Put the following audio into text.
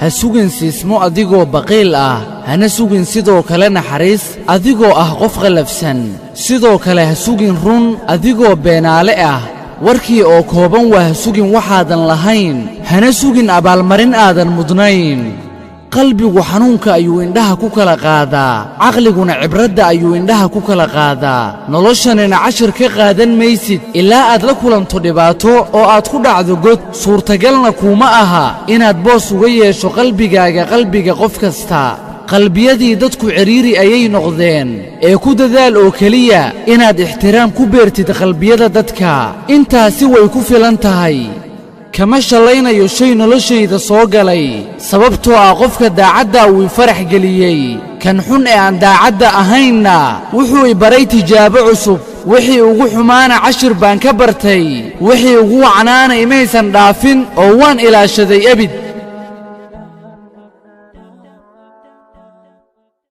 ha sugin siismo adigoo baqiil ah hana sugin sidoo kale naxariis adigoo ah qof qalafsan sidoo kale ha sugin run adigoo beenaale ah warkii oo kooban waa ha sugin waxaadan lahayn hana sugin abaalmarin aadan mudnayn qalbigu xanuunka ayuu indhaha ku kala qaadaa caqliguna cibradda ayuu indhaha ku kala qaadaa noloshanina cashir ka qaadan maysid ilaa aad la kulanto dhibaato oo aad ku dhacdo god suurtagalna kuuma aha inaad boos uga yeesho qalbigaaga qalbiga qof kasta qalbiyadii dadku ciriiri ayay noqdeen ee ku dadaal oo keliya inaad ixtiraam ku beertid qalbiyada dadka intaasi way ku filan tahay kama shalaynayo shay noloshayda soo galay sababtoo ah qofka daacadda uu farax geliyey kan xun ee aan daacadda ahaynna wuxuu i baray tijaabo cusub wixii ugu xumaana cashir baan ka bartay wixii ugu wacnaana imaysan dhaafin oo waan ilaashaday abid